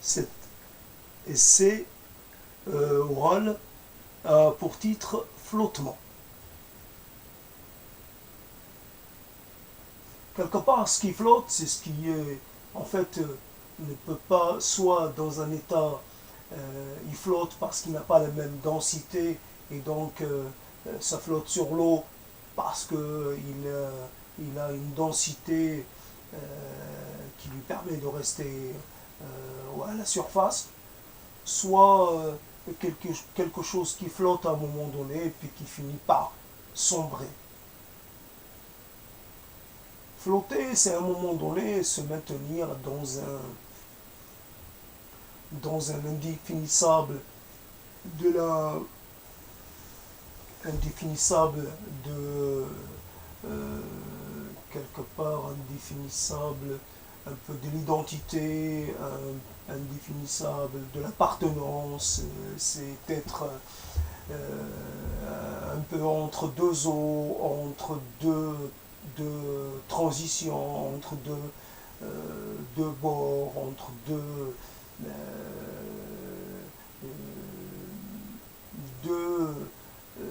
Cet essai oral pour titre Flottement. Quelque part, ce qui flotte, c'est ce qui en fait ne peut pas, soit dans un état, il flotte parce qu'il n'a pas la même densité et donc ça flotte sur l'eau parce il a une densité euh, qui lui permet de rester à la surface, soit quelque chose qui flotte à un moment donné et puis qui finit par sombrer. Flotter, c'est à un moment donné se maintenir dans un indéfinissable de la indéfinissable de euh, quelque part indéfinissable un peu de l'identité, indéfinissable de l'appartenance, c'est être un peu entre deux eaux, entre deux transitions, entre deux bords, entre euh, deux euh,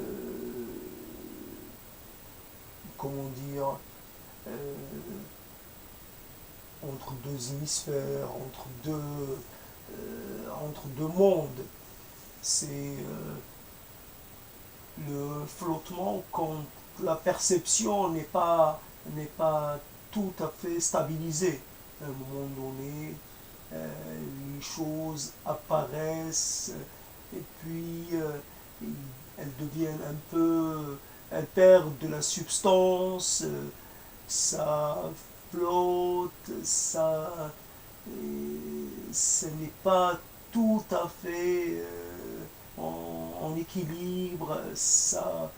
comment dire, euh, entre deux hémisphères, entre deux mondes. C'est le flottement quand la perception n'est pas tout à fait stabilisée. À un moment donné, les choses apparaissent et puis elles deviennent un peu, elles perdent de la substance, ça flotte, ce n'est pas tout à fait en équilibre, ça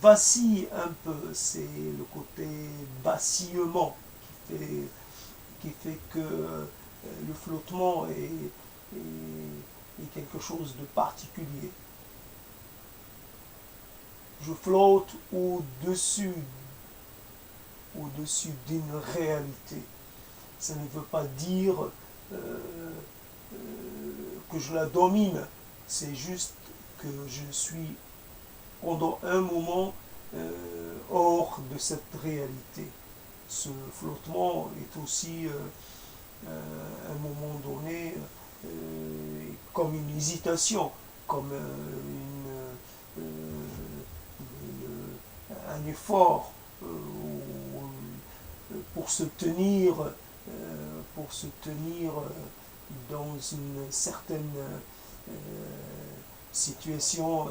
vacille un peu, c'est le côté vacillement qui fait que le flottement est quelque chose de particulier. Je flotte au-dessus d'une réalité. Ça ne veut pas dire euh, que je la domine, c'est juste que je suis pendant un moment hors de cette réalité. Ce flottement est aussi à un moment donné comme une hésitation, comme un effort pour se tenir, dans une certaine situation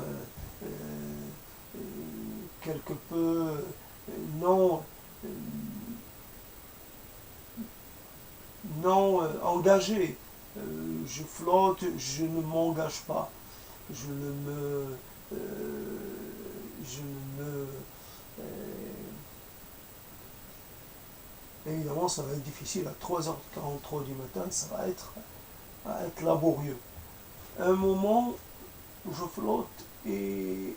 quelque peu non, non engagée. Je flotte, je ne m'engage pas. Je ne me. Je ne me. Évidemment, ça va être difficile à 3h43 du matin, ça va être laborieux. À un moment, je flotte et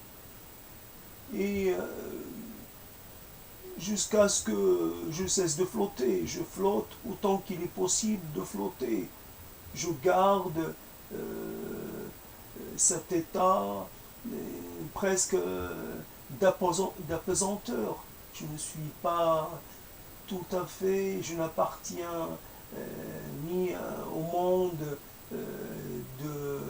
jusqu'à ce que je cesse de flotter. Je flotte autant qu'il est possible de flotter. Je garde cet état presque d'apesanteur. Je ne suis pas tout à fait, je n'appartiens ni au monde de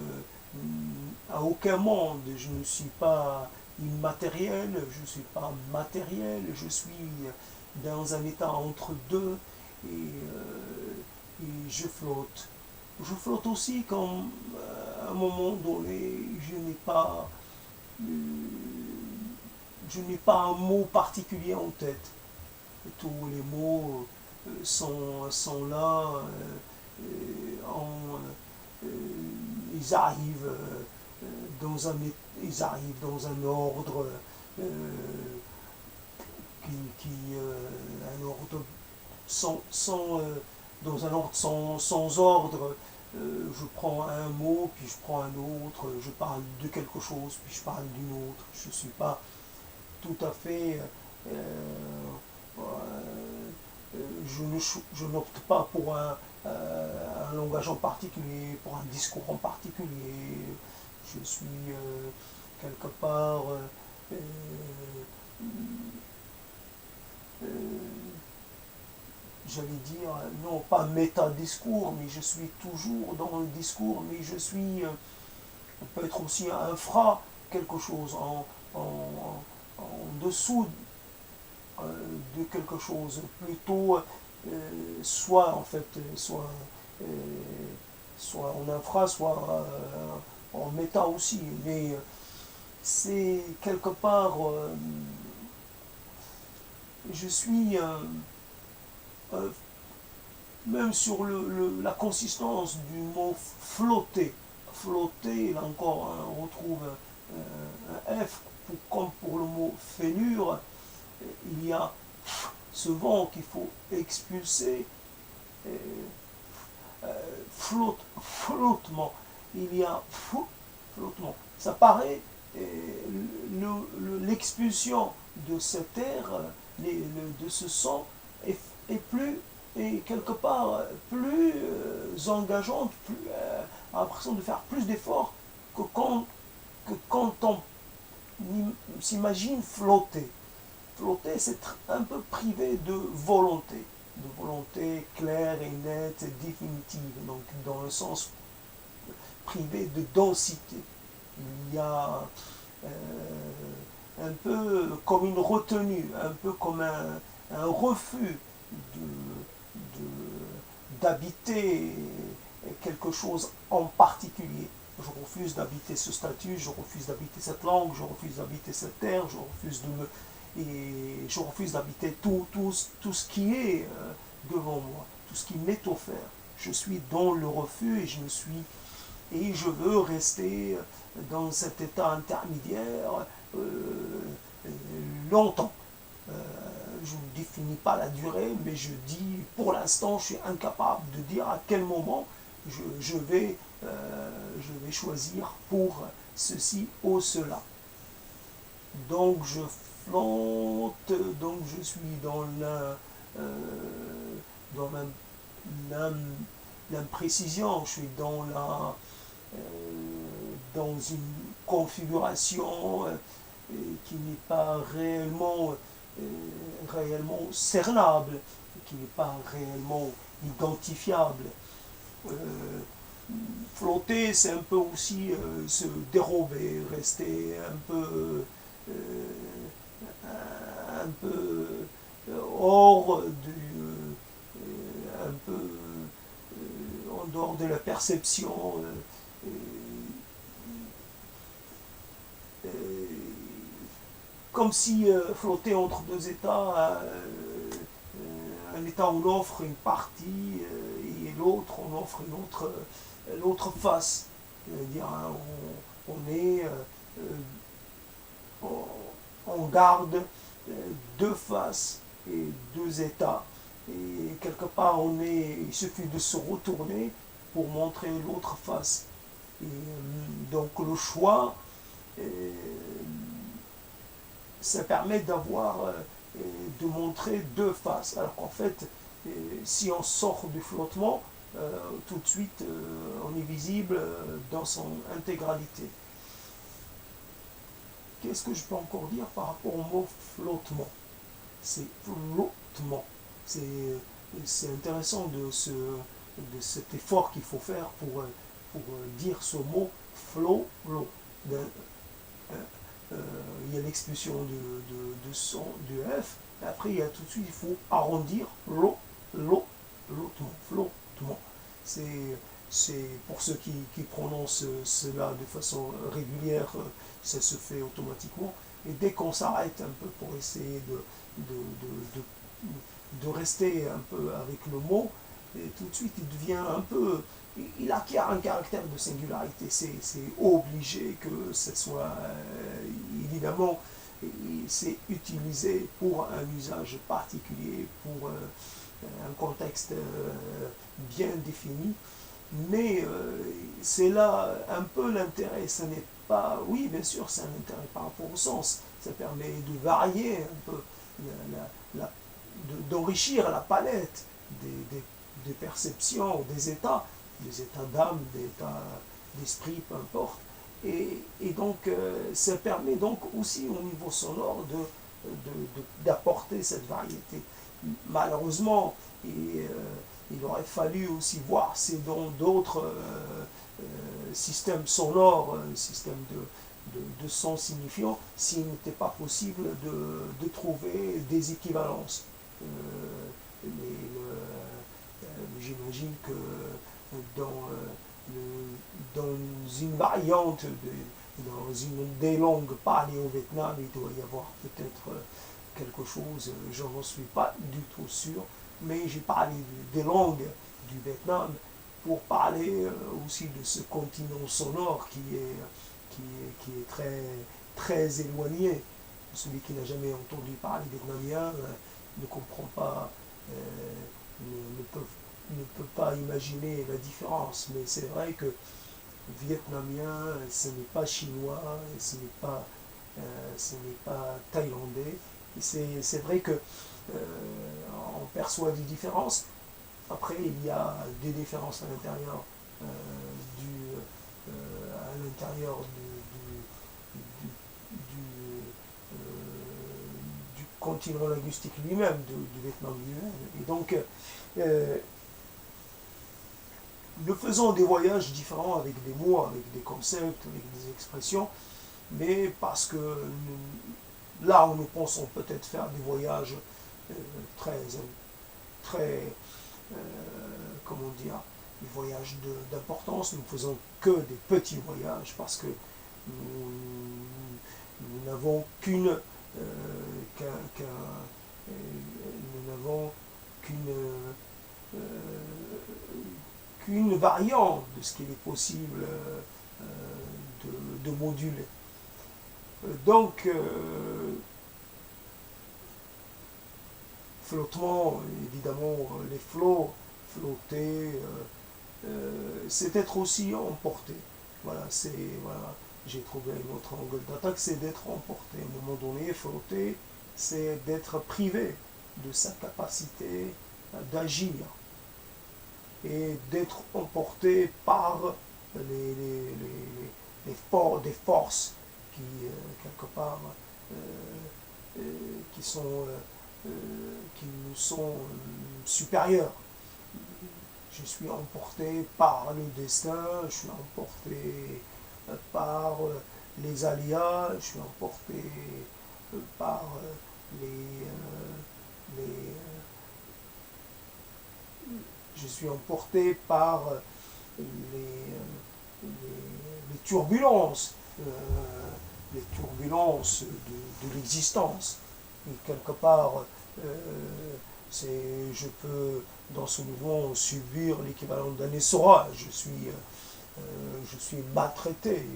à aucun monde. Je ne suis pas immatériel, je ne suis pas matériel, je suis dans un état entre deux et je flotte. Je flotte aussi quand à un moment donné euh, je n'ai pas un mot particulier en tête. Tous les mots sont là, ils arrivent dans un, ils arrivent dans un ordre euh, un ordre dans un ordre sans ordre. Je prends un mot, puis je prends un autre, je parle de quelque chose, puis je parle d'une autre. Je ne suis pas tout à fait je n'opte pas pour un langage en particulier, pour un discours en particulier. Je suis quelque part, euh, j'allais dire, non pas méta-discours, mais je suis toujours dans le discours, mais je suis, on peut être aussi infra quelque chose, en dessous de quelque chose, plutôt soit en fait, euh, soit en infra, soit en méta aussi, mais c'est quelque part, je suis euh, même sur la consistance du mot flotter. Flotter, là encore, hein, on retrouve un F, comme pour le mot fêlure, il y a ce vent qu'il faut expulser, euh, flottement, il y a flottement. Ça paraît, l'expulsion de cet air, de ce son, est plus, est quelque part plus engageante, plus, a l'impression de faire plus d'efforts que quand on s'imagine flotter. Flotter, c'est un peu privé de volonté claire et nette, définitive, donc dans le sens privé de densité. Il y a un peu comme une retenue, un peu comme un refus d'habiter quelque chose en particulier. Je refuse d'habiter ce statut, je refuse d'habiter cette langue, je refuse d'habiter cette terre, je refuse d'habiter tout ce qui est devant moi, tout ce qui m'est offert. Je suis dans le refus et je veux rester dans cet état intermédiaire longtemps. Je ne définis pas la durée, mais je dis, pour l'instant, je suis incapable de dire à quel moment je vais choisir pour ceci ou cela. Donc je flotte, donc je suis dans l'imprécision, je suis dans une configuration qui n'est pas réellement cernable, qui n'est pas réellement identifiable. Euh, Flotter, c'est un peu aussi se dérober, rester euh, un peu hors un peu en dehors de la perception. Euh, Comme si flotter entre deux états, un état on offre une partie et l'autre on offre l'autre face. C'est-à-dire hein, on est on garde deux faces et deux états. Et quelque part il suffit de se retourner pour montrer l'autre face. Et donc le choix ça permet de montrer deux faces. Alors qu'en fait, si on sort du flottement, tout de suite, on est visible dans son intégralité. Qu'est-ce que je peux encore dire par rapport au mot flottement? C'est flottement. C'est intéressant de cet effort qu'il faut faire pour dire ce mot flot. Il y a l'expulsion de son, du F, et après il y a tout de suite, il faut arrondir flottement. C'est pour ceux qui prononcent cela de façon régulière, ça se fait automatiquement. Et dès qu'on s'arrête un peu pour essayer de rester un peu avec le mot, et tout de suite il devient un peu, il acquiert un caractère de singularité. C'est obligé que ce soit, évidemment, c'est utilisé pour un usage particulier, pour un contexte bien défini. Mais c'est là un peu l'intérêt. Ce n'est pas, oui, bien sûr, c'est un intérêt par rapport au sens. Ça permet de varier un peu la, la, d'enrichir la palette des perceptions, des états d'âme, des états d'esprit, peu importe. Et donc, ça permet donc aussi au niveau sonore d'apporter cette variété. Malheureusement, il aurait fallu aussi voir si dans d'autres systèmes sonores, systèmes de sons signifiants, s'il n'était pas possible trouver des équivalences. J'imagine que dans, dans une variante, dans une des langues parlées au Vietnam, il doit y avoir peut-être quelque chose, je n'en suis pas du tout sûr, mais j'ai parlé des langues du Vietnam pour parler aussi de ce continent sonore qui est très, très éloigné. Celui qui n'a jamais entendu parler vietnamien ne comprend pas, ne peut pas imaginer la différence. Mais c'est vrai que vietnamien, ce n'est pas chinois, ce n'est pas thaïlandais. C'est vrai que on perçoit des différences. Après, il y a des différences à l'intérieur à l'intérieur du continent linguistique lui-même, du Vietnam lui-même. Et donc, nous faisons des voyages différents avec des mots, avec des concepts, avec des expressions, mais parce que là où nous pensons peut-être faire des voyages très, très comment dire, des voyages d'importance, nous ne faisons que des petits voyages parce que nous n'avons qu'une qu'une variante de ce qu'il est possible de moduler. Donc, flottement, évidemment, les flots, flotter, c'est être aussi emporté. Voilà, j'ai trouvé un autre angle d'attaque, c'est d'être emporté. À un moment donné, flotter, c'est d'être privé de sa capacité d'agir et d'être emporté par des forces qui, quelque part, qui nous sont supérieures. Je suis emporté par le destin, je suis emporté par les aléas, je suis emporté par je suis emporté par les turbulences, de l'existence. Et quelque part, je peux, dans ce mouvement, subir l'équivalent d'un essorage. Je suis maltraité,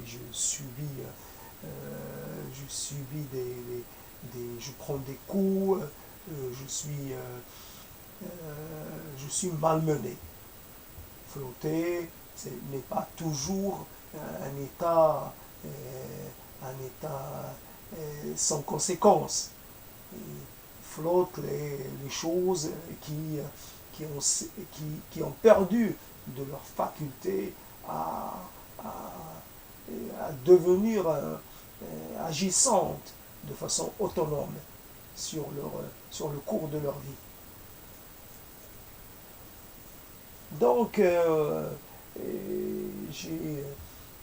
je prends des coups, je suis malmené. Flotter, ce n'est pas toujours un état sans conséquence. Flotte les choses qui ont perdu de leur faculté à devenir agissantes de façon autonome sur le cours de leur vie. Donc,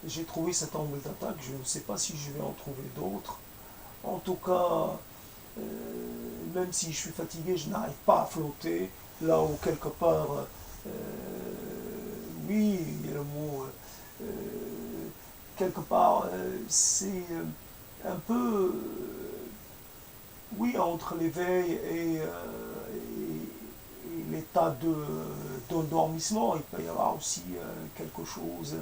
j'ai trouvé cet angle d'attaque. Je ne sais pas si je vais en trouver d'autres. En tout cas, même si je suis fatigué, je n'arrive pas à flotter. Là où quelque part, oui, il y a le mot, quelque part, c'est un peu, oui, entre l'éveil et l'état d'endormissement, il peut y avoir aussi quelque chose.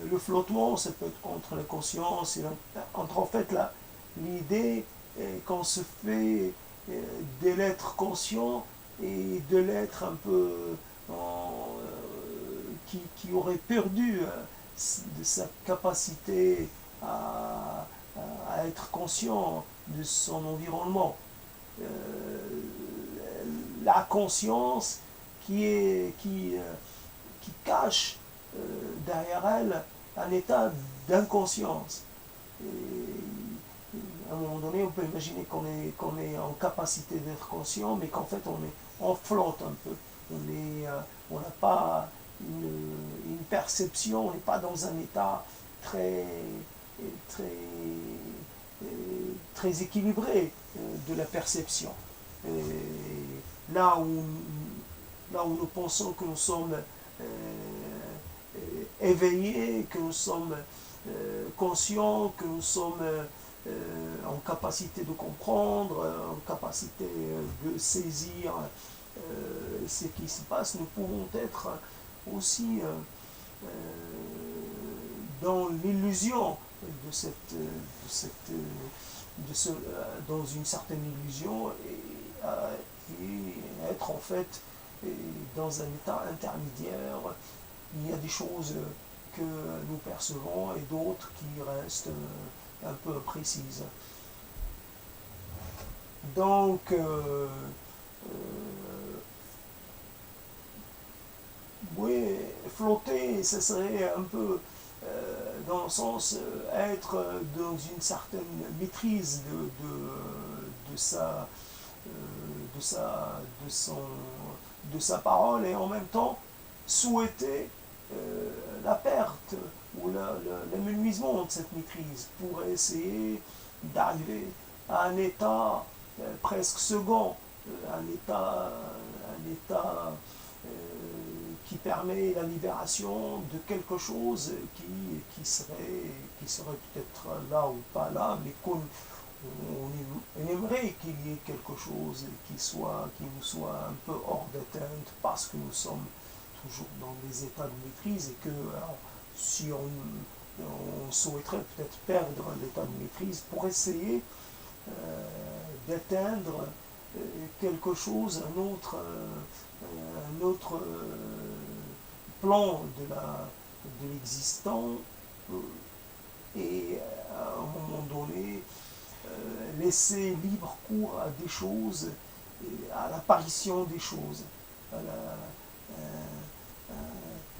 Le flottement, ça peut être entre la conscience et entre en fait l'idée qu'on se fait de l'être conscient et de l'être un peu qui aurait perdu de sa capacité à être conscient de son environnement. la conscience qui cache derrière elle un état d'inconscience. Et à un moment donné, on peut imaginer qu'on est en capacité d'être conscient, mais qu'en fait, on flotte un peu. On n'a pas une perception, on n'est pas dans un état très, très, très équilibré de la perception. Et là où, là où nous pensons que nous sommes éveillés, que nous sommes conscients, que nous sommes en capacité de comprendre, en capacité de saisir ce qui se passe, nous pouvons être aussi dans l'illusion dans une certaine illusion et être en fait dans un état intermédiaire. Il y a des choses que nous percevons et d'autres qui restent un peu imprécises. Donc, oui, flotter, ce serait un peu dans le sens être dans une certaine maîtrise de sa, de, sa, de, son, de sa parole et en même temps souhaiter la perte ou l'amenuisement de cette maîtrise pour essayer d'arriver à un état presque second, un état qui permet la libération de quelque chose qui serait peut-être là ou pas là, mais on aimerait qu'il y ait quelque chose qui nous soit un peu hors d'atteinte parce que nous sommes toujours dans des états de maîtrise et que alors, si on souhaiterait peut-être perdre l'état de maîtrise pour essayer d'atteindre quelque chose, un autre plan de l'existant et à un moment donné laisser libre cours à des choses, à l'apparition des choses,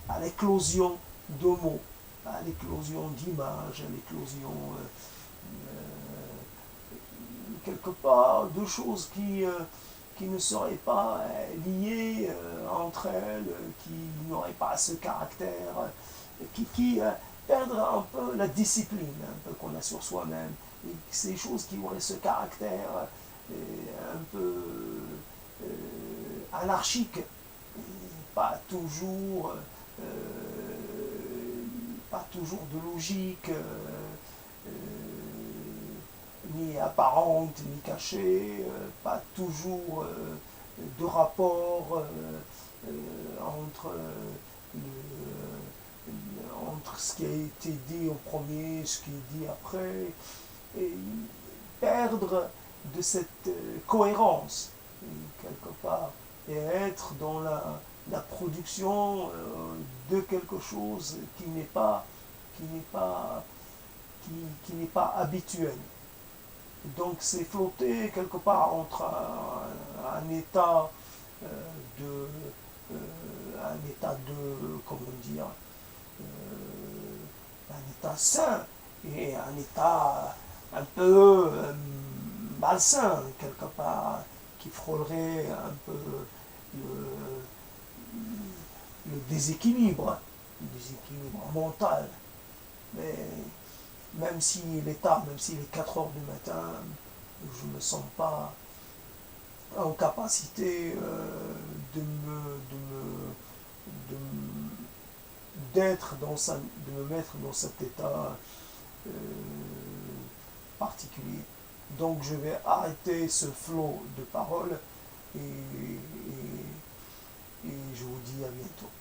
à l'éclosion de mots, à l'éclosion d'images, à l'éclosion quelque part de choses qui ne seraient pas liées entre elles, qui n'auraient pas ce caractère, qui perdraient un peu la discipline un peu qu'on a sur soi-même. Et ces choses qui auraient ce caractère un peu anarchique, pas toujours, pas toujours de logique, ni apparente, ni cachée, pas toujours de rapport entre, entre ce qui a été dit au premier, ce qui est dit après, et perdre de cette cohérence, quelque part, et être dans la production de quelque chose qui n'est pas, qui n'est pas, qui n'est pas habituel. Donc c'est flotter quelque part entre un état de un état de comment dire un état sain et un état un peu malsain quelque part qui frôlerait un peu le déséquilibre mental. Mais même s'il est tard, même s'il est 4 heures du matin, je ne me sens pas en capacité d'être de me mettre dans cet état particulier. Donc je vais arrêter ce flot de paroles et je vous dis à bientôt.